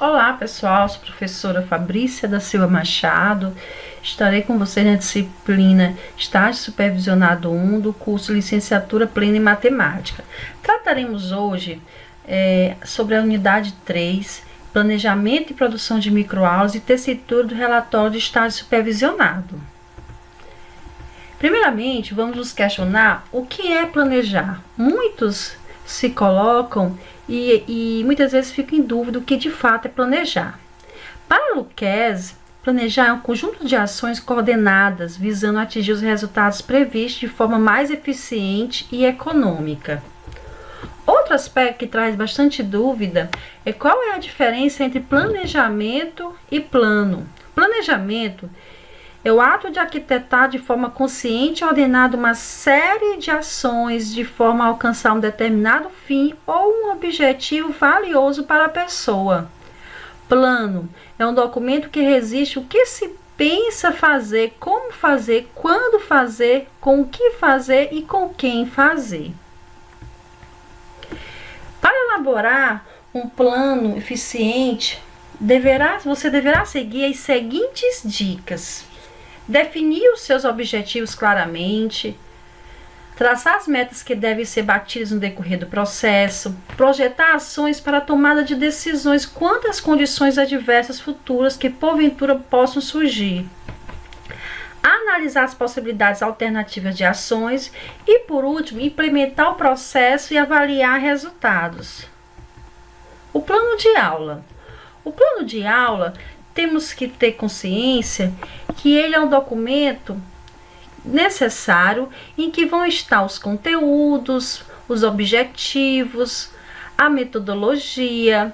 Olá pessoal, sou a professora Fabrícia da Silva Machado. Estarei com vocês na disciplina Estágio Supervisionado 1 do curso Licenciatura Plena em Matemática. Trataremos hoje sobre a unidade 3, Planejamento e Produção de Microaulas e Tessitura do Relatório de Estágio Supervisionado. Primeiramente, vamos nos questionar o que é planejar. Muitos se colocam e muitas vezes ficam em dúvida o que de fato é planejar. Para Lucchesi, planejar é um conjunto de ações coordenadas visando atingir os resultados previstos de forma mais eficiente e econômica. Outro aspecto que traz bastante dúvida é qual é a diferença entre planejamento e plano. Planejamento é o ato de arquitetar de forma consciente e ordenada uma série de ações de forma a alcançar um determinado fim ou um objetivo valioso para a pessoa. Plano é um documento que resiste o que se pensa fazer, como fazer, quando fazer, com o que fazer e com quem fazer. Para elaborar um plano eficiente, você deverá seguir as seguintes dicas. Definir os seus objetivos claramente, traçar as metas que devem ser batidas no decorrer do processo, projetar ações para a tomada de decisões quanto às condições adversas futuras que porventura possam surgir, analisar as possibilidades alternativas de ações e, por último, implementar o processo e avaliar resultados. O plano de aula. O plano de aula temos que ter consciência que ele é um documento necessário em que vão estar os conteúdos, os objetivos, a metodologia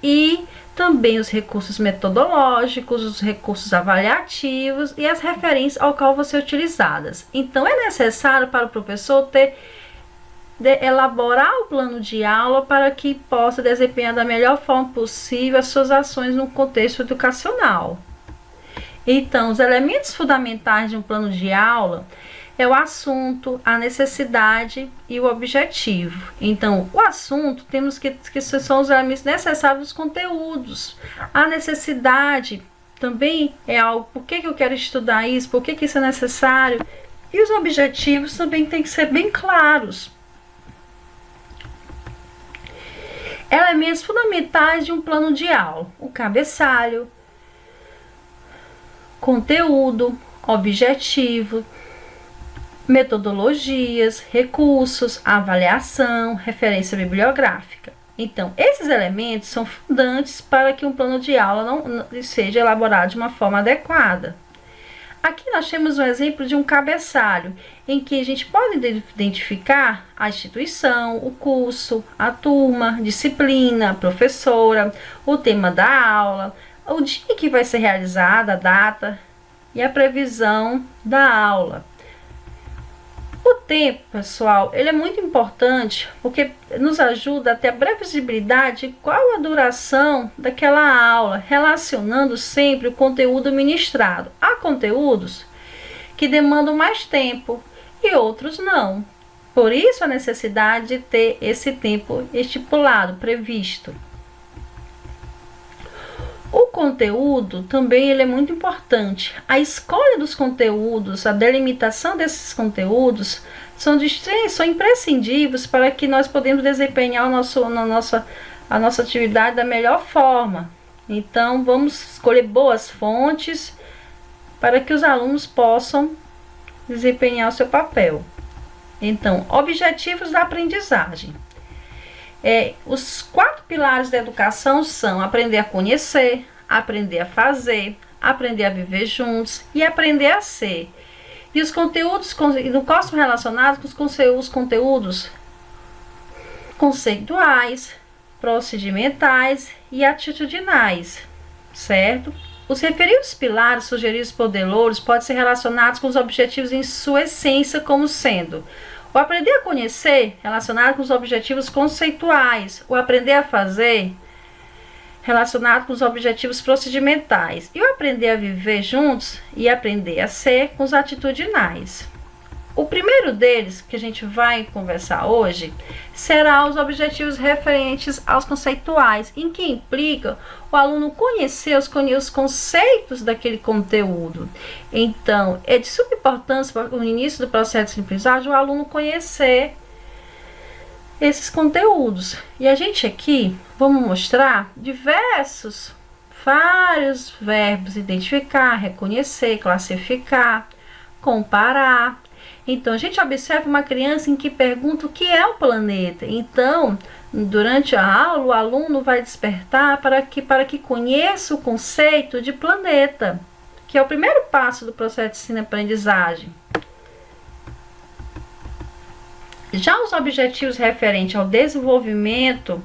e também os recursos metodológicos, os recursos avaliativos e as referências ao qual vão ser utilizadas. Então, é necessário para o professor elaborar o plano de aula para que possa desempenhar da melhor forma possível as suas ações no contexto educacional. Então, os elementos fundamentais de um plano de aula é o assunto, a necessidade e o objetivo. Então, o assunto, temos que são os elementos necessários dos conteúdos. A necessidade também é algo, por que eu quero estudar isso, por que isso é necessário. E os objetivos também têm que ser bem claros. Elementos fundamentais de um plano de aula: o cabeçalho, conteúdo, objetivo, metodologias, recursos, avaliação, referência bibliográfica. Então, esses elementos são fundantes para que um plano de aula não seja elaborado de uma forma adequada. Aqui nós temos um exemplo de um cabeçalho, em que a gente pode identificar a instituição, o curso, a turma, disciplina, a professora, o tema da aula, o dia que vai ser realizada, a data e a previsão da aula. O tempo, pessoal, ele é muito importante porque nos ajuda a ter a previsibilidade de qual a duração daquela aula, relacionando sempre o conteúdo ministrado. Há conteúdos que demandam mais tempo e outros não. Por isso a necessidade de ter esse tempo estipulado, previsto. O conteúdo também ele é muito importante. A escolha dos conteúdos, a delimitação desses conteúdos são imprescindíveis para que nós podemos desempenhar a nossa atividade da melhor forma. Então, vamos escolher boas fontes para que os alunos possam desempenhar o seu papel. Então, objetivos da aprendizagem. Os 4 pilares da educação são aprender a conhecer, aprender a fazer, aprender a viver juntos e aprender a ser. E os conteúdos no qual são relacionados com os conteúdos conceituais, procedimentais e atitudinais, certo? Os referidos pilares sugeridos por Delors podem ser relacionados com os objetivos em sua essência como sendo: o aprender a conhecer, relacionado com os objetivos conceituais. O aprender a fazer, relacionado com os objetivos procedimentais. E o aprender a viver juntos e aprender a ser com os atitudinais. O primeiro deles, que a gente vai conversar hoje, será os objetivos referentes aos conceituais, em que implica o aluno conhecer os conceitos daquele conteúdo. Então, é de suma importância para o início do processo de aprendizagem o aluno conhecer esses conteúdos. E a gente aqui vamos mostrar vários verbos: identificar, reconhecer, classificar, comparar. Então, a gente observa uma criança em que pergunta o que é o planeta. Então, durante a aula, o aluno vai despertar para que conheça o conceito de planeta, que é o primeiro passo do processo de ensino-aprendizagem. Já os objetivos referentes ao desenvolvimento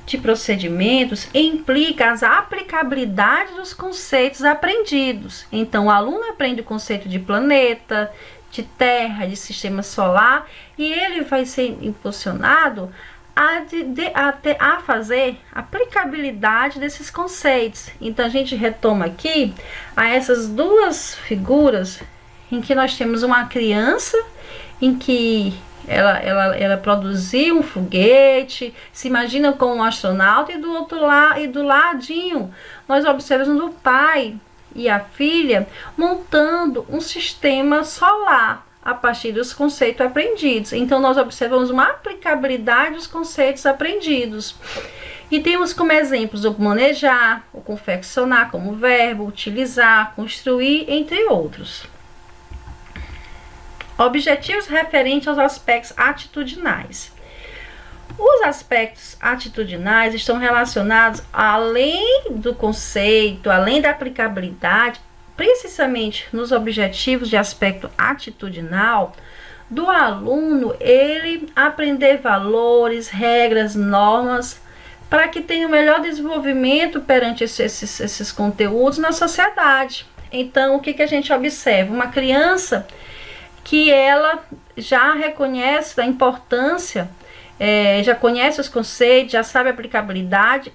de procedimentos implica a aplicabilidade dos conceitos aprendidos. Então, o aluno aprende o conceito de planeta, de terra, de sistema solar, e ele vai ser impulsionado a fazer aplicabilidade desses conceitos. Então, a gente retoma aqui a essas duas figuras em que nós temos uma criança em que ela produziu um foguete, se imagina como um astronauta, e do outro lado, e do ladinho, nós observamos o pai e a filha montando um sistema solar a partir dos conceitos aprendidos. Então, nós observamos uma aplicabilidade dos conceitos aprendidos. E temos como exemplos o manejar, o confeccionar como verbo, utilizar, construir, entre outros. Objetivos referentes aos aspectos atitudinais. Os aspectos atitudinais estão relacionados, além do conceito, além da aplicabilidade, precisamente nos objetivos de aspecto atitudinal, do aluno ele aprender valores, regras, normas, para que tenha o melhor desenvolvimento perante esses conteúdos na sociedade. Então, o que a gente observa? Uma criança que ela já reconhece a importância, já conhece os conceitos, já sabe a aplicabilidade,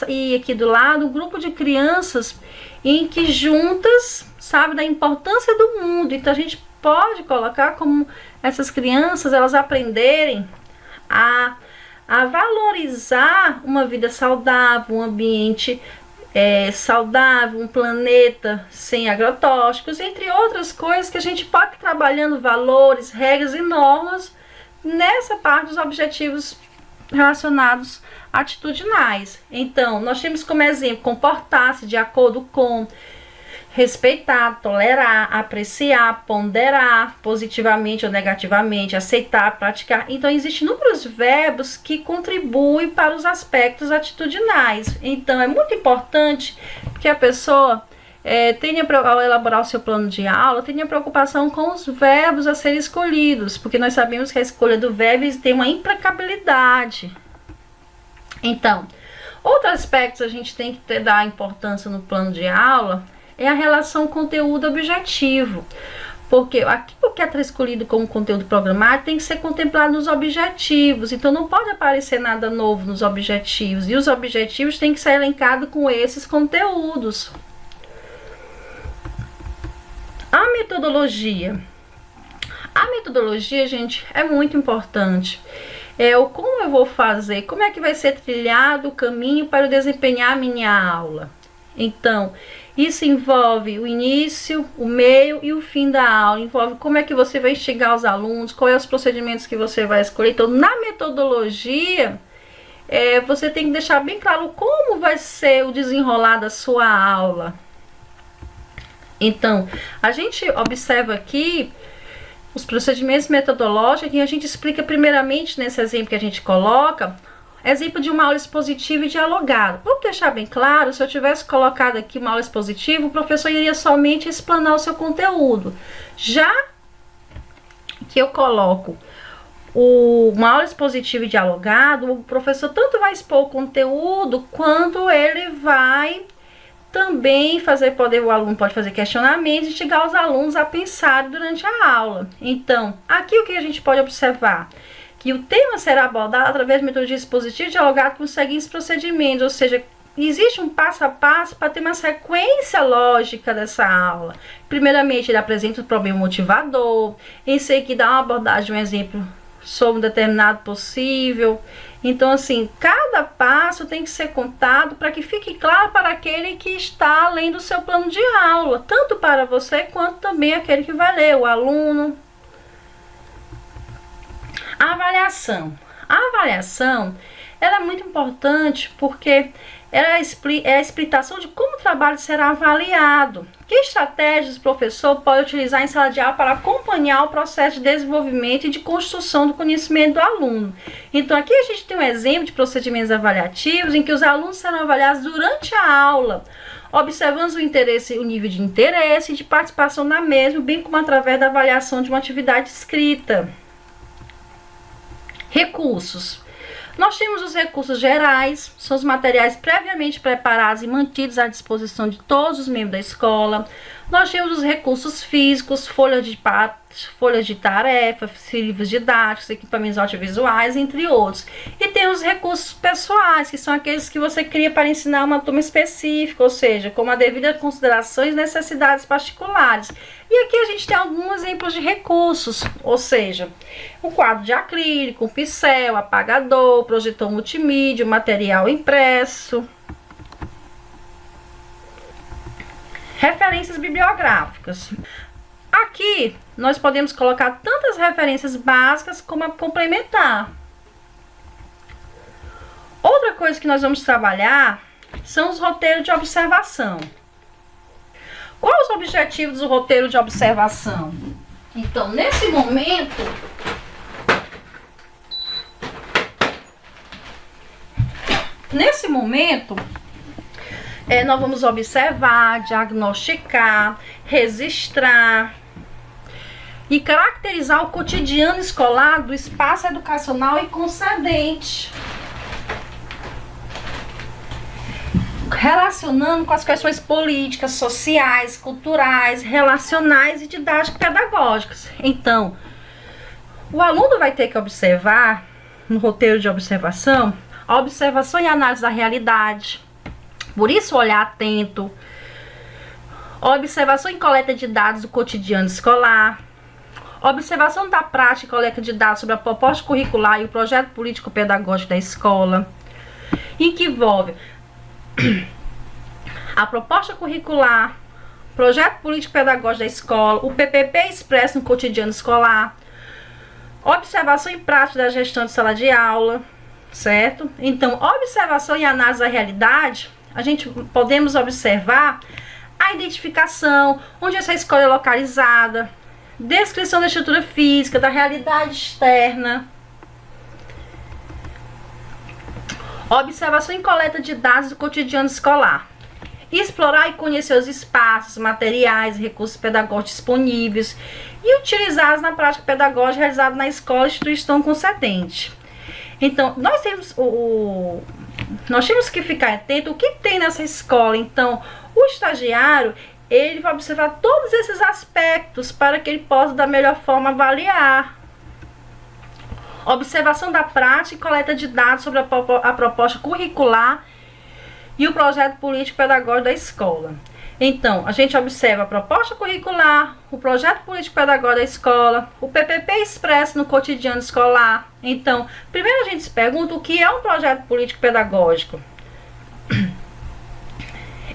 e aqui do lado um grupo de crianças em que juntas sabe da importância do mundo. Então, a gente pode colocar como essas crianças elas aprenderem a valorizar uma vida saudável, um ambiente saudável, um planeta sem agrotóxicos, entre outras coisas que a gente pode ir trabalhando valores, regras e normas nessa parte dos objetivos relacionados atitudinais. Então, nós temos como exemplo comportar-se de acordo com, respeitar, tolerar, apreciar, ponderar, positivamente ou negativamente, aceitar, praticar. Então, existem inúmeros verbos que contribuem para os aspectos atitudinais. Então, é muito importante que a pessoa ao elaborar o seu plano de aula, tenha preocupação com os verbos a serem escolhidos, porque nós sabemos que a escolha do verbo tem uma implacabilidade. Então, outro aspecto a gente tem que dar importância no plano de aula é a relação conteúdo-objetivo. Porque aquilo que é escolhido como conteúdo programático tem que ser contemplado nos objetivos. Então, não pode aparecer nada novo nos objetivos. E os objetivos têm que ser elencados com esses conteúdos. A metodologia. A metodologia, gente, é muito importante. Como eu vou fazer, como é que vai ser trilhado o caminho para eu desempenhar a minha aula. Então, isso envolve o início, o meio e o fim da aula. Envolve como é que você vai instigar os alunos, quais os procedimentos que você vai escolher. Então, na metodologia, você tem que deixar bem claro como vai ser o desenrolar da sua aula. Então, a gente observa aqui os procedimentos metodológicos e a gente explica primeiramente nesse exemplo que a gente coloca, exemplo de uma aula expositiva e dialogada. Vamos deixar bem claro, se eu tivesse colocado aqui uma aula expositiva, o professor iria somente explanar o seu conteúdo. Já que eu coloco uma aula expositiva e dialogada, o professor tanto vai expor o conteúdo, quanto ele vai também o aluno pode fazer questionamentos e instigar os alunos a pensar durante a aula. Então, aqui o que a gente pode observar? Que o tema será abordado através de metodologia expositiva e dialogada com os seguintes procedimentos, ou seja, existe um passo a passo para ter uma sequência lógica dessa aula. Primeiramente, ele apresenta o problema motivador, em seguida dá uma abordagem, um exemplo sobre um determinado possível. Então, assim, cada passo tem que ser contado para que fique claro para aquele que está além do seu plano de aula, tanto para você quanto também aquele que vai ler, o aluno. A avaliação. A avaliação, ela é muito importante porque ela é a explicação de como o trabalho será avaliado. Que estratégias o professor pode utilizar em sala de aula para acompanhar o processo de desenvolvimento e de construção do conhecimento do aluno. Então, aqui a gente tem um exemplo de procedimentos avaliativos em que os alunos serão avaliados durante a aula, observando o nível de interesse e de participação na mesma, bem como através da avaliação de uma atividade escrita. Recursos. Nós temos os recursos gerais, são os materiais previamente preparados e mantidos à disposição de todos os membros da escola. Nós temos os recursos físicos, folhas de tarefa, livros didáticos, equipamentos audiovisuais, entre outros. E tem os recursos pessoais, que são aqueles que você cria para ensinar uma turma específica, ou seja, com a devida consideração e necessidades particulares. E aqui a gente tem alguns exemplos de recursos, ou seja, um quadro de acrílico, um pincel, apagador, projetor multimídia, material impresso. Referências bibliográficas. Aqui nós podemos colocar tantas referências básicas como a complementar. Outra coisa que nós vamos trabalhar são os roteiros de observação. Quais os objetivos do roteiro de observação? Então, nesse momento, nós vamos observar, diagnosticar, registrar e caracterizar o cotidiano escolar do espaço educacional e concedente, relacionando com as questões políticas, sociais, culturais, relacionais e didático-pedagógicas. Então, o aluno vai ter que observar, no roteiro de observação, a observação e análise da realidade, por isso olhar atento, a observação e coleta de dados do cotidiano escolar, a observação da prática e coleta de dados sobre a proposta curricular e o projeto político-pedagógico da escola, em que envolve a proposta curricular, projeto político-pedagógico da escola, o PPP expresso no cotidiano escolar, observação e prática da gestão de sala de aula, certo? Então, observação e análise da realidade, a gente podemos observar a identificação, onde essa escola é localizada, descrição da estrutura física, da realidade externa, observação e coleta de dados do cotidiano escolar, explorar e conhecer os espaços, materiais e recursos pedagógicos disponíveis e utilizados na prática pedagógica realizada na escola e instituição concedente. Então, nós temos que ficar atento o que tem nessa escola. Então, o estagiário, ele vai observar todos esses aspectos para que ele possa da melhor forma avaliar. Observação da prática e coleta de dados sobre a proposta curricular e o projeto político-pedagógico da escola. Então, a gente observa a proposta curricular, o projeto político-pedagógico da escola, o PPP expresso no cotidiano escolar. Então, primeiro a gente se pergunta o que é um projeto político-pedagógico.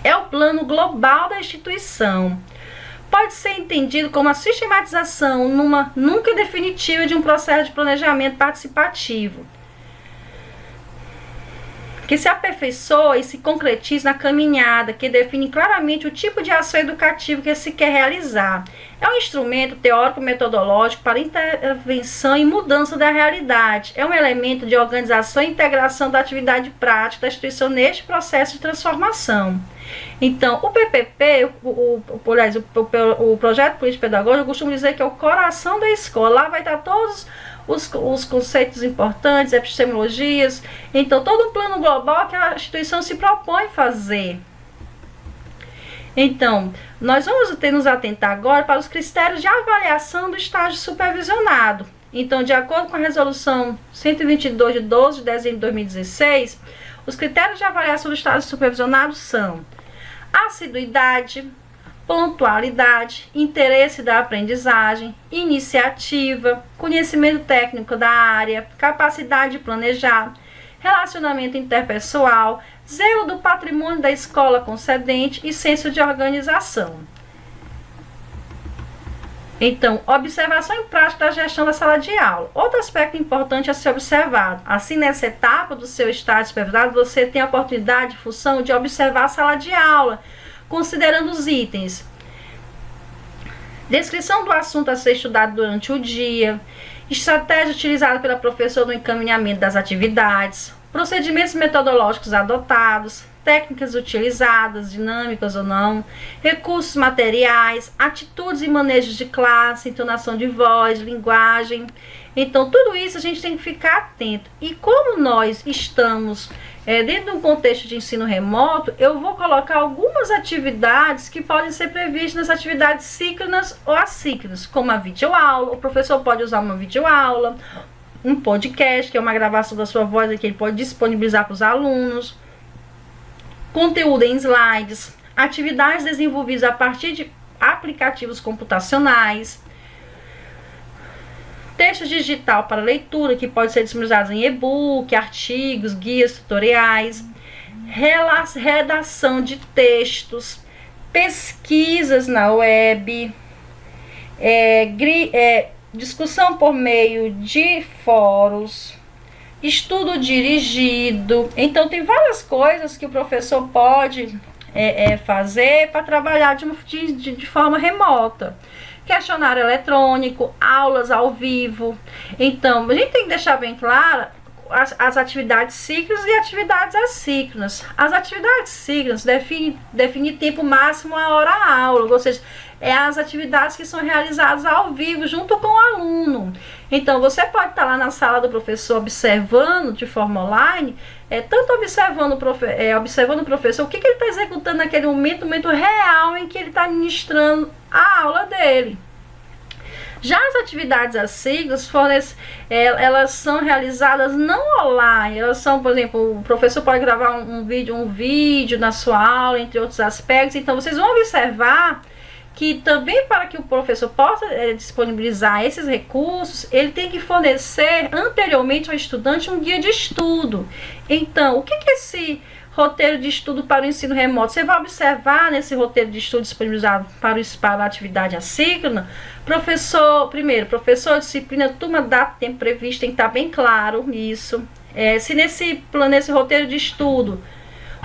É o plano global da instituição. Pode ser entendido como a sistematização nunca definitiva de um processo de planejamento participativo, que se aperfeiçoa e se concretiza na caminhada, que define claramente o tipo de ação educativa que se quer realizar. É um instrumento teórico-metodológico para intervenção e mudança da realidade. É um elemento de organização e integração da atividade prática da instituição neste processo de transformação. Então, o PPP, o Projeto Político Pedagógico, eu costumo dizer que é o coração da escola. Lá vai estar todos os conceitos importantes, epistemologias, então todo um plano global que a instituição se propõe fazer. Então, nós vamos nos atentar agora para os critérios de avaliação do estágio supervisionado. Então, de acordo com a resolução 122 de 12 de dezembro de 2016, Os critérios de avaliação do estágio supervisionado são assiduidade, pontualidade, interesse da aprendizagem, iniciativa, conhecimento técnico da área, capacidade de planejar, relacionamento interpessoal, zelo do patrimônio da escola concedente e senso de organização. Então, observação em prática da gestão da sala de aula. Outro aspecto importante a ser observado. Assim, nessa etapa do seu estágio supervisionado, você tem a oportunidade, função de observar a sala de aula, considerando os itens. Descrição do assunto a ser estudado durante o dia, estratégia utilizada pela professora no encaminhamento das atividades, procedimentos metodológicos adotados, técnicas utilizadas, dinâmicas ou não, recursos materiais, atitudes e manejos de classe, entonação de voz, linguagem. Então, tudo isso a gente tem que ficar atento. E como nós estamos dentro de um contexto de ensino remoto, eu vou colocar algumas atividades que podem ser previstas nas atividades síncronas ou assíncronas, como a videoaula. O professor pode usar uma videoaula, um podcast, que é uma gravação da sua voz que ele pode disponibilizar para os alunos, conteúdo em slides, atividades desenvolvidas a partir de aplicativos computacionais, texto digital para leitura, que pode ser disponibilizado em e-book, artigos, guias, tutoriais, redação de textos, pesquisas na web, discussão por meio de fóruns, estudo dirigido. Então, tem várias coisas que o professor pode fazer para trabalhar de forma remota. Questionário eletrônico, aulas ao vivo. Então, a gente tem que deixar bem claro as atividades síncronas e atividades assíncronas. As atividades síncronas definem tempo máximo a hora aula, ou seja, as atividades que são realizadas ao vivo junto com o aluno. Então, você pode estar lá na sala do professor observando de forma online, tanto observando o professor, o que ele está executando naquele momento, o momento real em que ele está ministrando a aula dele. Já as atividades assíncronas, elas são realizadas não online, elas são, por exemplo, o professor pode gravar um vídeo na sua aula, entre outros aspectos. Então, vocês vão observar que também, para que o professor possa disponibilizar esses recursos, ele tem que fornecer anteriormente ao estudante um guia de estudo. Então, o que é esse roteiro de estudo para o ensino remoto? Você vai observar nesse roteiro de estudo disponibilizado para a atividade assíncrona, professor, disciplina, turma, data, tempo previsto, tem que estar bem claro isso. Se nesse roteiro de estudo,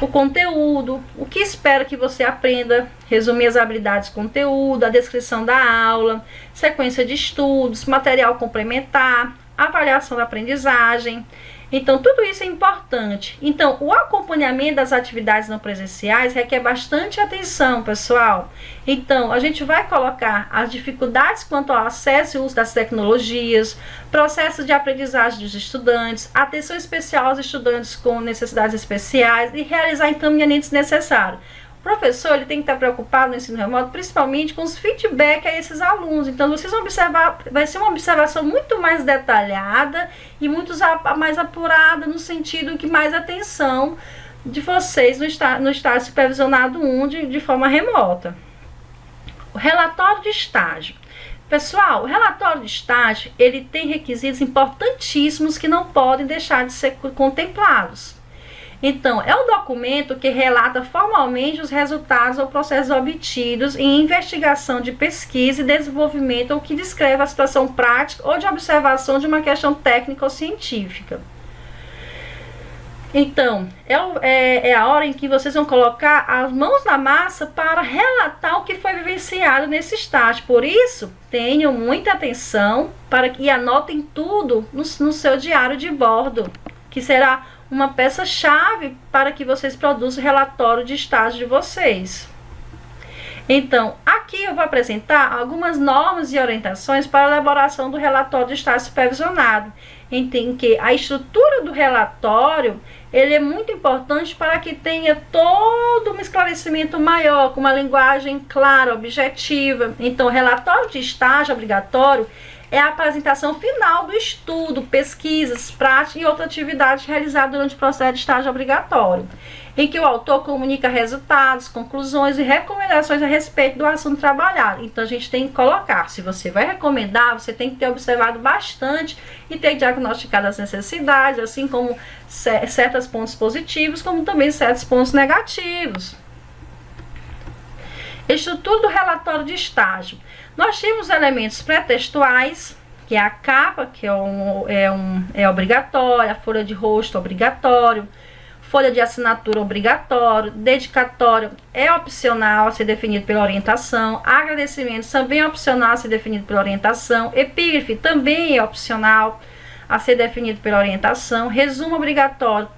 o conteúdo, o que espera que você aprenda, resumir as habilidades do conteúdo, a descrição da aula, sequência de estudos, material complementar, avaliação da aprendizagem. Então, tudo isso é importante. Então, o acompanhamento das atividades não presenciais requer bastante atenção, pessoal. Então, a gente vai colocar as dificuldades quanto ao acesso e uso das tecnologias, processo de aprendizagem dos estudantes, atenção especial aos estudantes com necessidades especiais e realizar encaminhamentos necessários. O professor ele tem que estar preocupado no ensino remoto, principalmente com os feedbacks a esses alunos. Então, vocês vão observar, vai ser uma observação muito mais detalhada e muito mais apurada, no sentido que mais atenção de vocês no estágio supervisionado 1 de forma remota. O relatório de estágio. Pessoal, o relatório de estágio, ele tem requisitos importantíssimos que não podem deixar de ser contemplados. Então, é um documento que relata formalmente os resultados ou processos obtidos em investigação de pesquisa e desenvolvimento, ou que descreve a situação prática ou de observação de uma questão técnica ou científica. Então, é a hora em que vocês vão colocar as mãos na massa para relatar o que foi vivenciado nesse estágio. Por isso, tenham muita atenção e anotem tudo no seu diário de bordo, que será uma peça-chave para que vocês produzam o relatório de estágio de vocês. Então, aqui eu vou apresentar algumas normas e orientações para a elaboração do relatório de estágio supervisionado, em que a estrutura do relatório ele é muito importante para que tenha todo um esclarecimento maior, com uma linguagem clara, objetiva. Então, o relatório de estágio obrigatório é a apresentação final do estudo, pesquisas, práticas e outras atividades realizadas durante o processo de estágio obrigatório, em que o autor comunica resultados, conclusões e recomendações a respeito do assunto trabalhado. Então, a gente tem que colocar, se você vai recomendar, você tem que ter observado bastante e ter diagnosticado as necessidades, assim como certos pontos positivos, como também certos pontos negativos. Estrutura do relatório de estágio. Nós temos elementos pré-textuais, que é a capa, que é obrigatória, a folha de rosto obrigatório, folha de assinatura obrigatório, dedicatório é opcional a ser definido pela orientação, agradecimento também é opcional a ser definido pela orientação, epígrafe também é opcional a ser definido pela orientação, resumo obrigatório,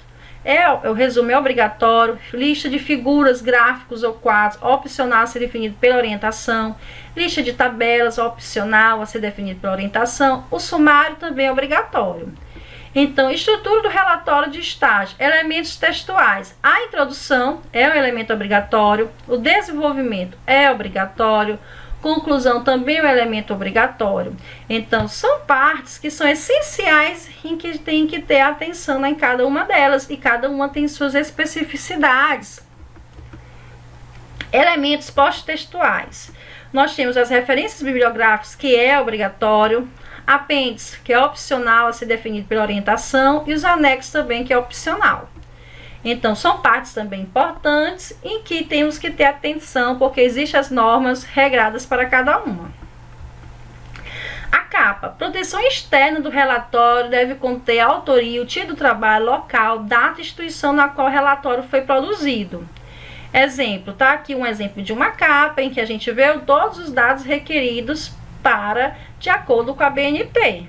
o resumo é obrigatório, lista de figuras, gráficos ou quadros, opcional a ser definido pela orientação, lista de tabelas, opcional a ser definido pela orientação, o sumário também é obrigatório. Então, estrutura do relatório de estágio, elementos textuais. A introdução é um elemento obrigatório, o desenvolvimento é obrigatório, conclusão também é um elemento obrigatório. Então, são partes que são essenciais em que tem que ter atenção em cada uma delas e cada uma tem suas especificidades. Elementos pós-textuais. Nós temos as referências bibliográficas, que é obrigatório, apêndice, que é opcional a ser definido pela orientação, e os anexos também, que é opcional. Então, são partes também importantes em que temos que ter atenção, porque existem as normas regradas para cada uma. A capa. Proteção externa do relatório deve conter a autoria, o título do trabalho, local, data e instituição na qual o relatório foi produzido. Exemplo, tá aqui um exemplo de uma capa em que a gente vê todos os dados requeridos de acordo com a BNT.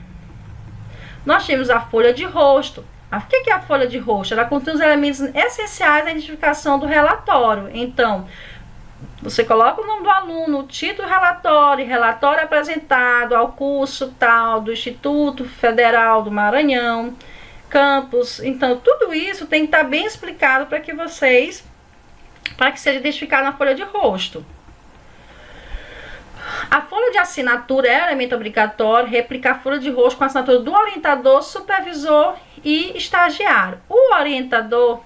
Nós temos a folha de rosto. O que é a folha de rosto? Ela contém os elementos essenciais da identificação do relatório. Então, você coloca o nome do aluno, o título do relatório, relatório apresentado ao curso tal, do Instituto Federal do Maranhão, campus. Então, tudo isso tem que estar bem explicado para que seja identificado na folha de rosto. A folha de assinatura é elemento obrigatório, replicar a folha de rosto com a assinatura do orientador, supervisor e estagiário. O orientador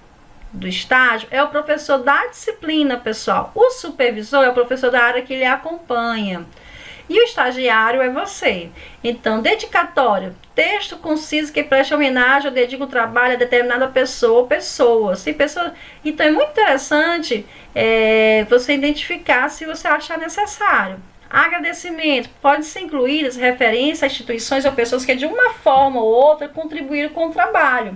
do estágio é o professor da disciplina, pessoal. O supervisor é o professor da área que lhe acompanha. E o estagiário é você. Então, dedicatório, texto conciso que preste homenagem ou dedica o trabalho a determinada pessoa ou pessoas. Então, é muito interessante você identificar se você achar necessário. Agradecimento, pode-se incluir as referências a instituições ou pessoas que de uma forma ou outra contribuíram com o trabalho.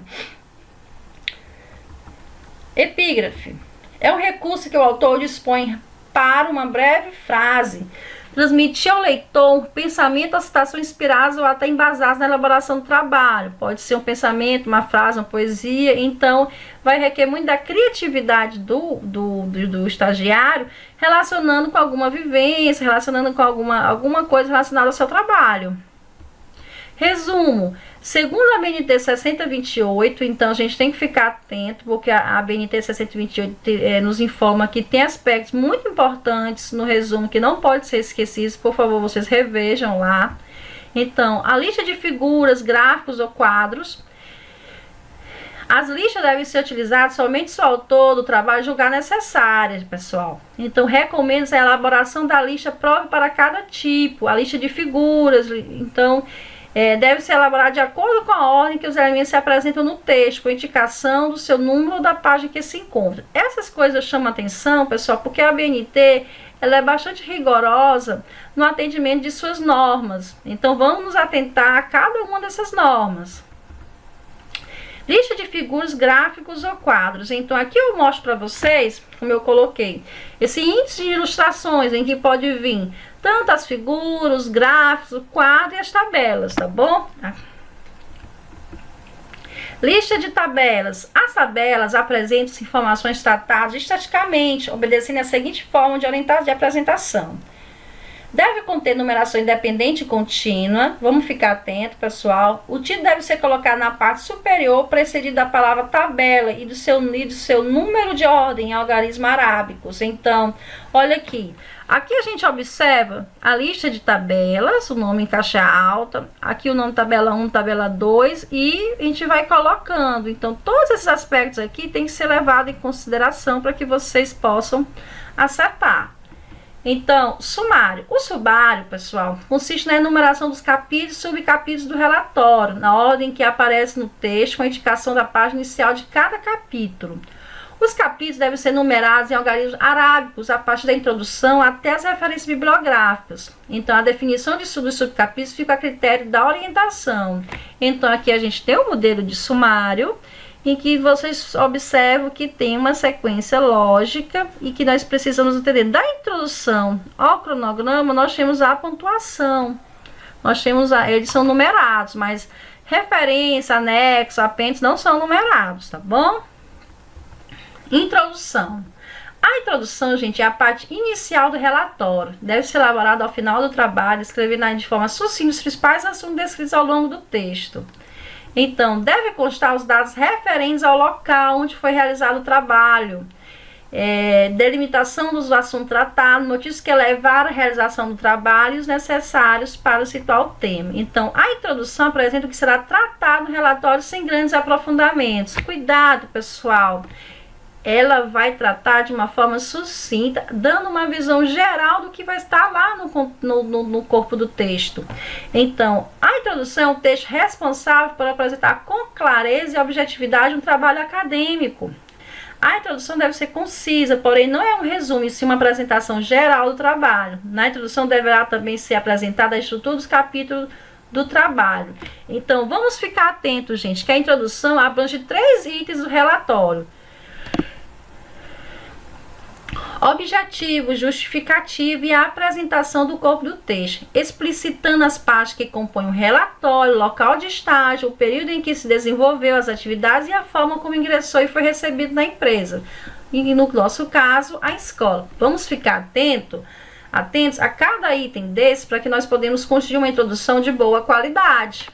Epígrafe é um recurso que o autor dispõe para uma breve frase, transmitir ao leitor um pensamento ou citação inspirados ou até embasados na elaboração do trabalho. Pode ser um pensamento, uma frase, uma poesia. Então, vai requerer muito da criatividade do estagiário, relacionando com alguma vivência, relacionando com alguma coisa relacionada ao seu trabalho. Resumo. Segundo a BNT 6028, então a gente tem que ficar atento, porque a BNT 6028 nos informa que tem aspectos muito importantes no resumo que não pode ser esquecidos. Por favor, vocês revejam lá. Então, a lista de figuras, gráficos ou quadros. As listas devem ser utilizadas somente se o autor do trabalho julgar necessárias, pessoal. Então, recomenda a elaboração da lista própria para cada tipo. A lista de figuras, então, deve ser elaborada de acordo com a ordem que os elementos se apresentam no texto, com indicação do seu número ou da página que se encontra. Essas coisas chamam atenção, pessoal, porque a BNT ela é bastante rigorosa no atendimento de suas normas. Então, vamos nos atentar a cada uma dessas normas. Lista de figuras, gráficos ou quadros. Então, aqui eu mostro para vocês, como eu coloquei, esse índice de ilustrações em que pode vir tanto as figuras, os gráficos, o quadro e as tabelas, tá bom? Lista de tabelas. As tabelas apresentam informações tratadas estaticamente, obedecendo a seguinte forma de orientação de apresentação. Deve conter numeração independente e contínua. Vamos ficar atento, pessoal. O título deve ser colocado na parte superior, precedido da palavra tabela e do seu número de ordem em algarismos arábicos. Então, olha aqui. Aqui a gente observa a lista de tabelas, o nome em caixa alta. Aqui o nome tabela 1, tabela 2 e a gente vai colocando. Então, todos esses aspectos aqui tem que ser levado em consideração para que vocês possam acertar. Então, sumário. O sumário, pessoal, consiste na enumeração dos capítulos e subcapítulos do relatório, na ordem que aparece no texto, com a indicação da página inicial de cada capítulo. Os capítulos devem ser numerados em algarismos arábicos, a partir da introdução até as referências bibliográficas. Então, a definição de subcapítulos fica a critério da orientação. Então, aqui a gente tem o modelo de sumário, em que vocês observam que tem uma sequência lógica e que nós precisamos entender. Da introdução ao cronograma, nós temos a pontuação, eles são numerados, mas referência, anexo, apêndice não são numerados, tá bom? Introdução. A introdução, gente, é a parte inicial do relatório. Deve ser elaborada ao final do trabalho, escrevendo de forma sucinta os principais assuntos descritos ao longo do texto. Então, deve constar os dados referentes ao local onde foi realizado o trabalho, delimitação dos assuntos tratados, motivos que levaram à realização do trabalho e os necessários para situar o tema. Então, a introdução apresenta o que será tratado no relatório sem grandes aprofundamentos. Cuidado, pessoal! Ela vai tratar de uma forma sucinta, dando uma visão geral do que vai estar lá no corpo do texto. Então, a introdução é um texto responsável por apresentar com clareza e objetividade um trabalho acadêmico. A introdução deve ser concisa, porém não é um resumo, e sim uma apresentação geral do trabalho. Na introdução deverá também ser apresentada a estrutura dos capítulos do trabalho. Então, vamos ficar atentos, gente, que a introdução abrange 3 itens do relatório: objetivo, justificativo e a apresentação do corpo do texto, explicitando as partes que compõem o relatório, local de estágio, o período em que se desenvolveu as atividades e a forma como ingressou e foi recebido na empresa. E no nosso caso, a escola. Vamos ficar atentos a cada item desse para que nós podemos construir uma introdução de boa qualidade.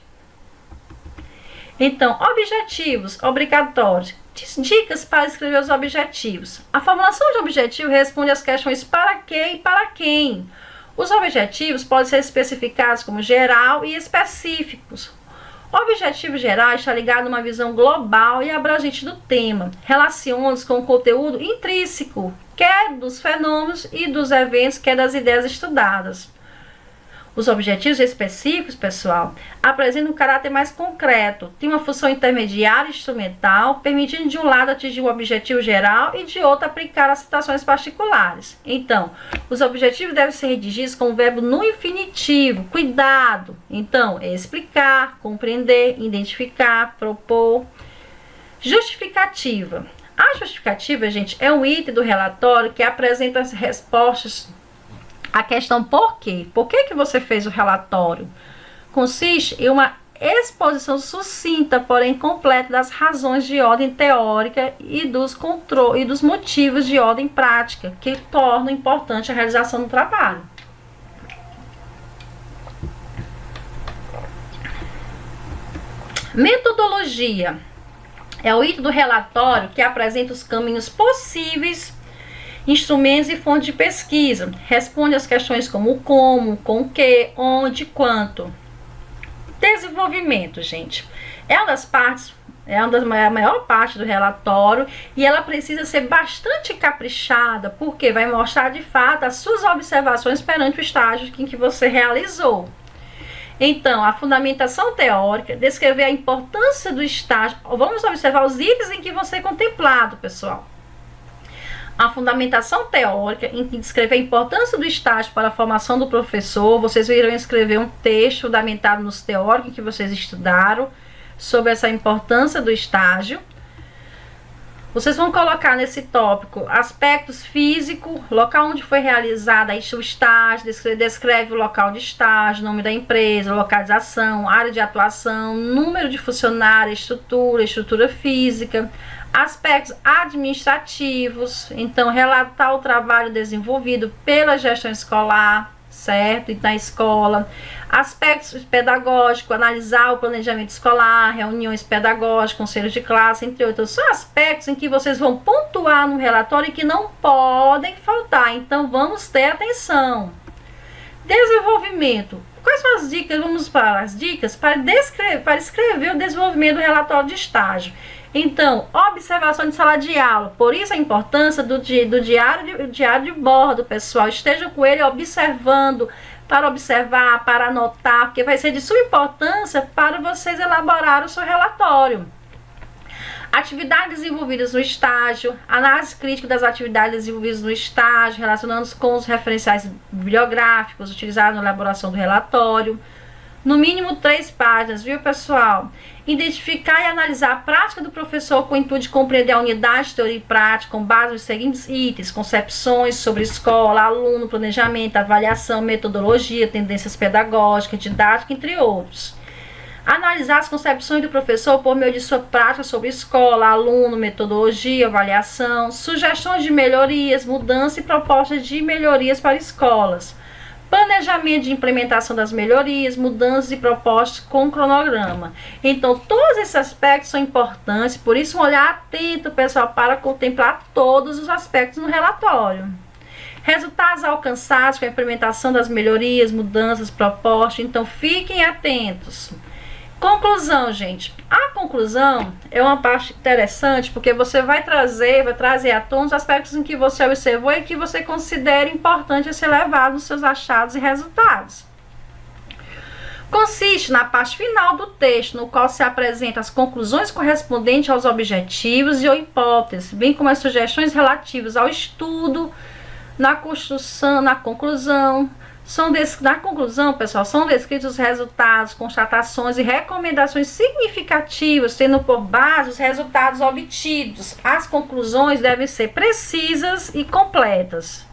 Então, objetivos obrigatórios. Dicas para escrever os objetivos. A formulação de objetivo responde às questões para que e para quem. Os objetivos podem ser especificados como geral e específicos. O objetivo geral está ligado a uma visão global e abrangente do tema. Relaciona-se com o conteúdo intrínseco, quer dos fenômenos e dos eventos, quer das ideias estudadas. Os objetivos específicos, pessoal, apresentam um caráter mais concreto, tem uma função intermediária e instrumental, permitindo de um lado atingir o objetivo geral e de outro aplicar as situações particulares. Então, os objetivos devem ser redigidos com o verbo no infinitivo. Cuidado! Então, é explicar, compreender, identificar, propor. Justificativa. A justificativa, gente, é um item do relatório que apresenta as respostas a questão por quê? Por que você fez o relatório? Consiste em uma exposição sucinta, porém completa, das razões de ordem teórica e dos motivos de ordem prática que tornam importante a realização do trabalho. Metodologia é o item do relatório que apresenta os caminhos possíveis, instrumentos e fontes de pesquisa. Responde às questões como o como, com o que, onde, quanto. Desenvolvimento, gente. É a maior parte do relatório e ela precisa ser bastante caprichada, porque vai mostrar de fato as suas observações perante o estágio em que você realizou. Então, a fundamentação teórica, descrever a importância do estágio. Vamos observar os itens em que vão ser contemplados, pessoal. A fundamentação teórica, em que descrever a importância do estágio para a formação do professor. Vocês irão escrever um texto fundamentado nos teóricos que vocês estudaram sobre essa importância do estágio. Vocês vão colocar nesse tópico aspectos físicos, local onde foi realizado o estágio, descreve o local de estágio, nome da empresa, localização, área de atuação, número de funcionários, estrutura física. Aspectos administrativos, então relatar o trabalho desenvolvido pela gestão escolar, certo? E na escola. Aspectos pedagógicos, analisar o planejamento escolar, reuniões pedagógicas, conselhos de classe, entre outros. São aspectos em que vocês vão pontuar no relatório e que não podem faltar. Então, vamos ter atenção. Desenvolvimento. Quais são as dicas? Vamos para as dicas para escrever o desenvolvimento do relatório de estágio. Então, observação de sala de aula. Por isso a importância do diário de bordo, pessoal. Estejam com ele observando, para observar, para anotar, porque vai ser de sua importância para vocês elaborar o seu relatório. Atividades desenvolvidas no estágio, análise crítica das atividades desenvolvidas no estágio, relacionando-se com os referenciais bibliográficos utilizados na elaboração do relatório. No mínimo 3 páginas, viu, pessoal? Identificar e analisar a prática do professor com o intuito de compreender a unidade, teoria e prática, com base nos seguintes itens: concepções sobre escola, aluno, planejamento, avaliação, metodologia, tendências pedagógicas, didática, entre outros. Analisar as concepções do professor por meio de sua prática sobre escola, aluno, metodologia, avaliação, sugestões de melhorias, mudança e propostas de melhorias para escolas. Planejamento de implementação das melhorias, mudanças e propostas com cronograma. Então, todos esses aspectos são importantes, por isso um olhar atento, pessoal, para contemplar todos os aspectos no relatório. Resultados alcançados com a implementação das melhorias, mudanças, propostas. Então, fiquem atentos. Conclusão, gente. A conclusão é uma parte interessante, porque você vai trazer à tona os aspectos em que você observou e que você considera importante a ser levado nos seus achados e resultados. Consiste na parte final do texto, no qual se apresentam as conclusões correspondentes aos objetivos e ou hipóteses, bem como as sugestões relativas ao estudo, na construção, na conclusão. Na conclusão, pessoal, são descritos os resultados, constatações e recomendações significativas, tendo por base os resultados obtidos. As conclusões devem ser precisas e completas.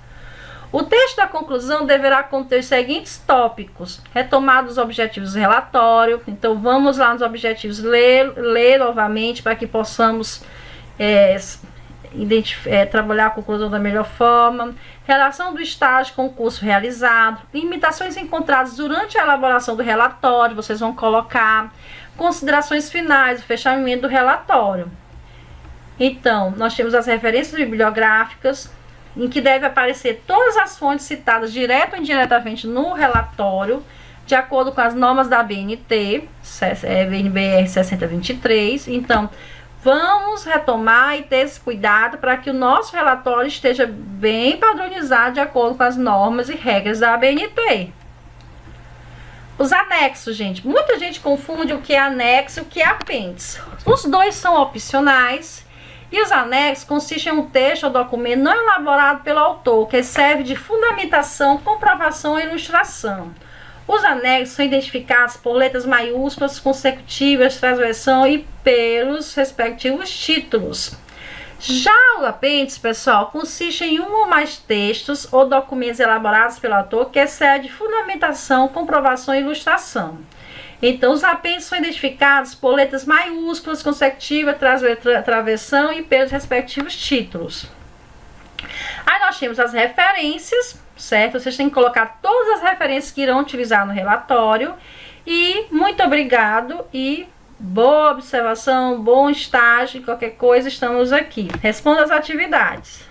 O texto da conclusão deverá conter os seguintes tópicos: retomados os objetivos do relatório. Então, vamos lá nos objetivos, ler novamente para que possamos trabalhar a conclusão da melhor forma. Relação do estágio com o curso realizado, limitações encontradas durante a elaboração do relatório, vocês vão colocar, considerações finais, o fechamento do relatório. Então, nós temos as referências bibliográficas, em que deve aparecer todas as fontes citadas direto ou indiretamente no relatório, de acordo com as normas da BNT, BNBR 6023. Então, vamos retomar e ter esse cuidado para que o nosso relatório esteja bem padronizado de acordo com as normas e regras da ABNT. Os anexos, gente. Muita gente confunde o que é anexo e o que é apêndice. Os dois são opcionais e os anexos consistem em um texto ou documento não elaborado pelo autor, que serve de fundamentação, comprovação e ilustração. Os anexos são identificados por letras maiúsculas, consecutivas, transversão e pelos respectivos títulos. Já o apêndice, pessoal, consiste em um ou mais textos ou documentos elaborados pelo autor que serve de fundamentação, comprovação e ilustração. Então, os apêndices são identificados por letras maiúsculas, consecutivas, transversão e pelos respectivos títulos. Aí nós temos as referências, certo? Vocês têm que colocar todas as referências que irão utilizar no relatório. E muito obrigado e boa observação, bom estágio. Qualquer coisa, estamos aqui. Responda as atividades.